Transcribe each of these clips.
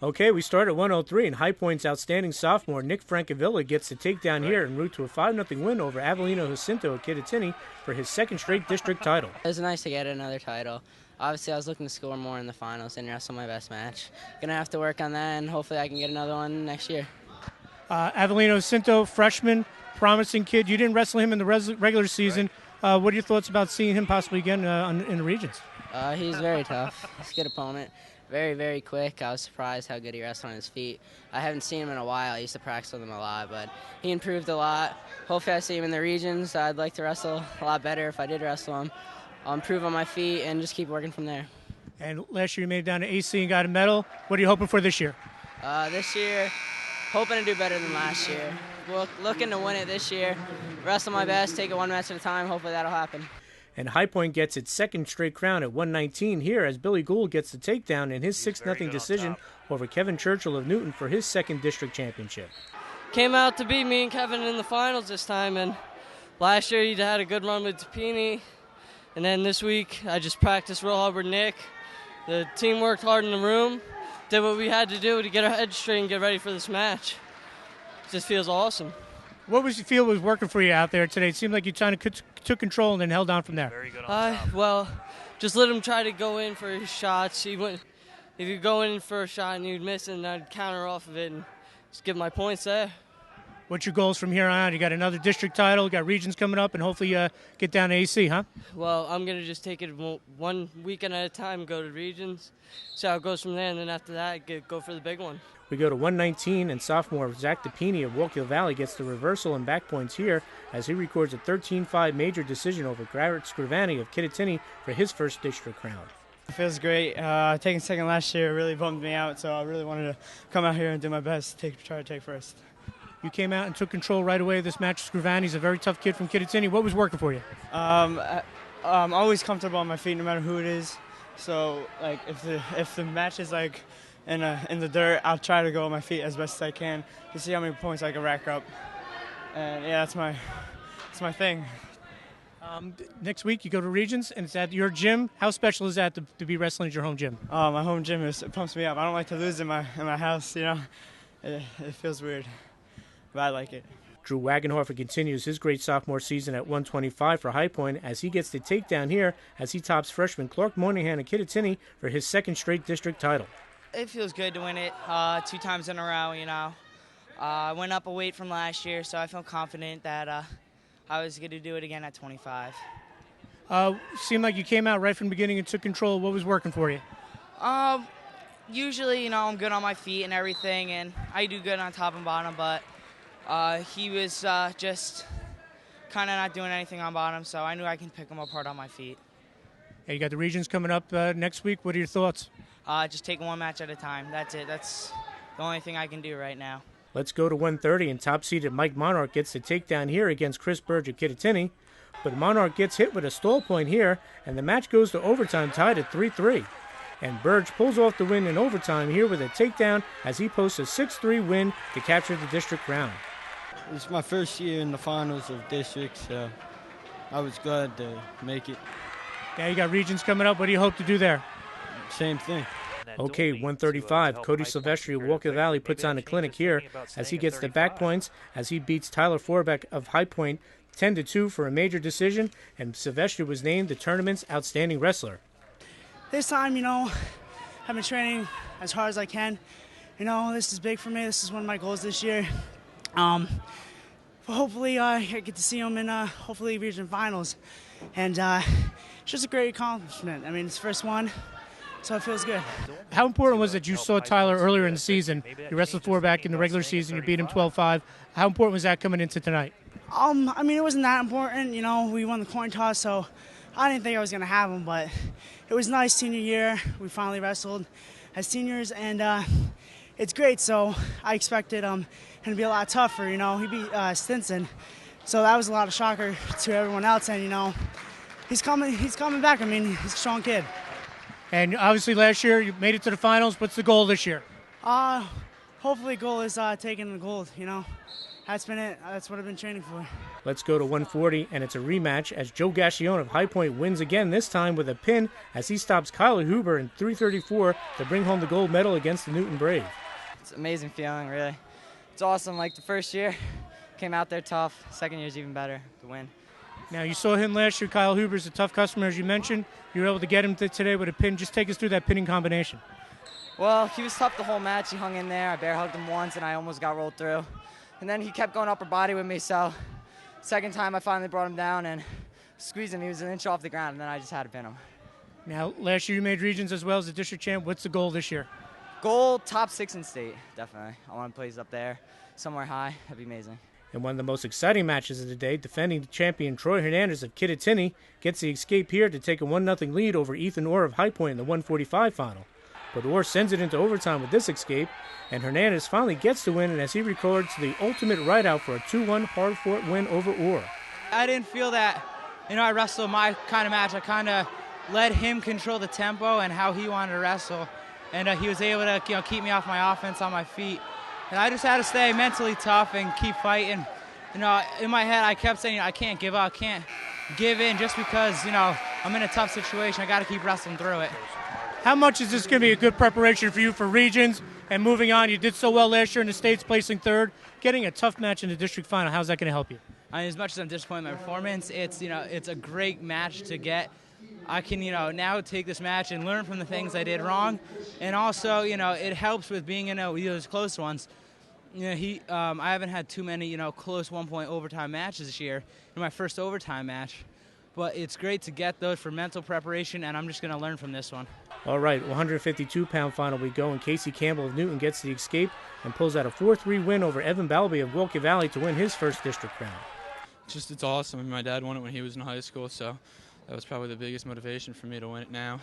Okay, we start at 103, and High Point's outstanding sophomore Nick Francavilla gets the takedown here en route to a 5-0 win over Avellino Jacinto at Kittatinny for his second straight district title. It was nice to get another title. Obviously, I was looking to score more in the finals and wrestle my best match. Gonna have to work on that, and hopefully I can get another one next year. Avellino Jacinto, freshman, promising kid. You didn't wrestle him in the regular season. What are your thoughts about seeing him possibly again in the regions? He's very tough. He's a good opponent. Very, very quick. I was surprised how good he wrestled on his feet. I haven't seen him in a while. I used to practice with him a lot, but he improved a lot. Hopefully I see him in the regions. I'd like to wrestle a lot better if I did wrestle him. I'll improve on my feet and just keep working from there. And last year you made it down to AC and got a medal. What are you hoping for this year? This year, hoping to do better than last year. Looking to win it this year. Wrestle my best, take it one match at a time. Hopefully that'll happen. And High Point gets its second straight crown at 119 here as Billy Gould gets the takedown in his 6-0 decision over Kevin Churchill of Newton for his second district championship. Came out to beat me and Kevin in the finals this time, and last year he had a good run with Apini, and then this week I just practiced real hard with Nick. The team worked hard in the room, did what we had to do to get our heads straight and get ready for this match. It just feels awesome. What was you feel was working for you out there today? It seemed like you kind of took control and then held on from there. Very good on top. Well, just let him try to go in for his shots. If you go in for a shot and you'd miss it, and I'd counter off of it and just give my points there. What's your goals from here on out? You got another district title, you got regions coming up, and hopefully get down to AC, huh? Well, I'm going to just take it one weekend at a time, go to regions, see how it goes from there, and then after that, go for the big one. We go to 119, and sophomore Zach Apini of Wallkill Valley gets the reversal and back points here as he records a 13-5 major decision over Garrett Scrivani of Kittatinny for his first district crown. It feels great. Taking second last year really bummed me out, so I really wanted to come out here and do my best, try to take first. You came out and took control right away of this match. Scrivani's a very tough kid from Kittatinny. What was working for you? I'm always comfortable on my feet no matter who it is. So like if the match is like in the dirt, I'll try to go on my feet as best as I can to see how many points I can rack up. And yeah, that's my thing. Next week you go to regions and it's at your gym. How special is that to be wrestling at your home gym? My home gym it pumps me up. I don't like to lose in my house. You know, it feels weird, but I like it. Drew Wagenhofer continues his great sophomore season at 125 for High Point as he gets the takedown here as he tops freshman Clark Moynihan of Kittatinny for his second straight district title. It feels good to win it 2 times in a row, you know. I went up a weight from last year, so I feel confident that I was going to do it again at 25. Seemed like you came out right from the beginning and took control. What was working for you? Usually, you know, I'm good on my feet and everything, and I do good on top and bottom, but he was just kind of not doing anything on bottom, so I knew I can pick him apart on my feet. Yeah, you got the regions coming up next week. What are your thoughts? Just take one match at a time. That's it. That's the only thing I can do right now. Let's go to 130, and top-seeded Mike Monarch gets the takedown here against Chris Burge of Kittatinny. But Monarch gets hit with a stall point here, and the match goes to overtime tied at 3-3. And Burge pulls off the win in overtime here with a takedown as he posts a 6-3 win to capture the district crown. It's my first year in the finals of districts, so I was glad to make it. Now you got regions coming up. What do you hope to do there? Same thing. Okay, 135. Cody Silvestri of Wallkill Valley puts on a clinic here as he gets the back points as he beats Tyler Forbeck of High Point 10-2 for a major decision, and Silvestri was named the tournament's outstanding wrestler. This time, you know, I've been training as hard as I can. You know, this is big for me. This is one of my goals this year. Hopefully I get to see him in hopefully region finals. And it's just a great accomplishment. I mean, it's the first one, so it feels good. How important was it you saw Tyler earlier in the season? You wrestled Forbeck in the regular season. You beat him 12-5. How important was that coming into tonight? I mean, it wasn't that important. You know, we won the coin toss, so I didn't think I was going to have him. But it was nice senior year. We finally wrestled as seniors, and it's great. So I expected him to be a lot tougher. You know, he beat Stinson, so that was a lot of shocker to everyone else. And you know, he's coming back. I mean, he's a strong kid. And obviously last year you made it to the finals. What's the goal this year? Hopefully goal is taking the gold, you know. that's been it. That's what I've been training for. Let's go to 140, and it's a rematch as Joe Gashi of High Point wins again, this time with a pin as he stops Kyler Huber in 3:34 to bring home the gold medal against the Newton Brave. It's an amazing feeling, really. It's awesome. Like the first year, came out there tough. Second year's even better to win. Now, you saw him last year. Kyle Huber's a tough customer, as you mentioned. You were able to get him today with a pin. Just take us through that pinning combination. Well, he was tough the whole match. He hung in there. I bear hugged him once, and I almost got rolled through. And then he kept going upper body with me, so second time I finally brought him down and squeezed him. He was an inch off the ground, and then I just had to pin him. Now, last year you made regions as well as the district champ. What's the goal this year? Goal, top 6 in state, definitely. I want to place up there, somewhere high. That'd be amazing. And one of the most exciting matches of the day, defending champion Troy Hernandez of Kittatinny gets the escape here to take a 1-0 lead over Ethan Orr of High Point in the 145 final. But Orr sends it into overtime with this escape, and Hernandez finally gets the win, and as he records the ultimate rideout for a 2-1 hard-fought win over Orr. I didn't feel that, I wrestled my kind of match. I kind of let him control the tempo and how he wanted to wrestle, and he was able to keep me off my offense on my feet. And I just had to stay mentally tough and keep fighting. In my head, I kept saying, I can't give up, I can't give in just because, I'm in a tough situation. I got to keep wrestling through it. How much is this going to be a good preparation for you for regions and moving on? You did so well last year in the States, placing third. Getting a tough match in the district final, how's that going to help you? As much as I'm disappointed in my performance, it's a great match to get. I can, now take this match and learn from the things I did wrong. And also, it helps with being in those close ones. I haven't had too many, close one-point overtime matches this year in my first overtime match. But it's great to get those for mental preparation, and I'm just going to learn from this one. All right, 152-pound final we go, and Casey Campbell of Newton gets the escape and pulls out a 4-3 win over Evan Balby of Wilkie Valley to win his first district crown. It's awesome. I mean, my dad won it when he was in high school, so that was probably the biggest motivation for me to win it now.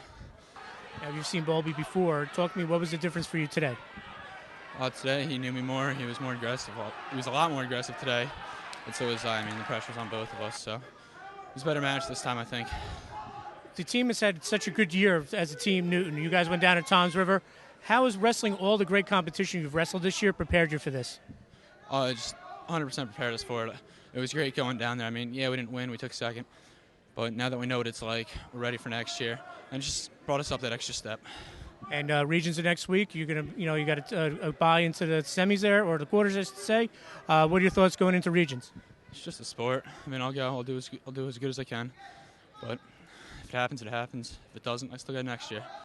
Now, you've seen Balby before. Talk to me, what was the difference for you today? Today, he knew me more. He was more aggressive. He was a lot more aggressive today, and so was I. I mean, the pressure was on both of us, so it was a better match this time, I think. The team has had such a good year as a team, Newton. You guys went down to Toms River. How has wrestling all the great competition you've wrestled this year prepared you for this? Just 100% prepared us for it. It was great going down there. I mean, yeah, we didn't win. We took second. But now that we know what it's like, we're ready for next year. And it just brought us up that extra step. And regions are next week. You're gonna, you got to buy into the semis there, or the quarters, I should say. What are your thoughts going into regions? It's just a sport. I mean, I'll go. I'll do as good as I can. But if it happens, it happens. If it doesn't, I still got next year.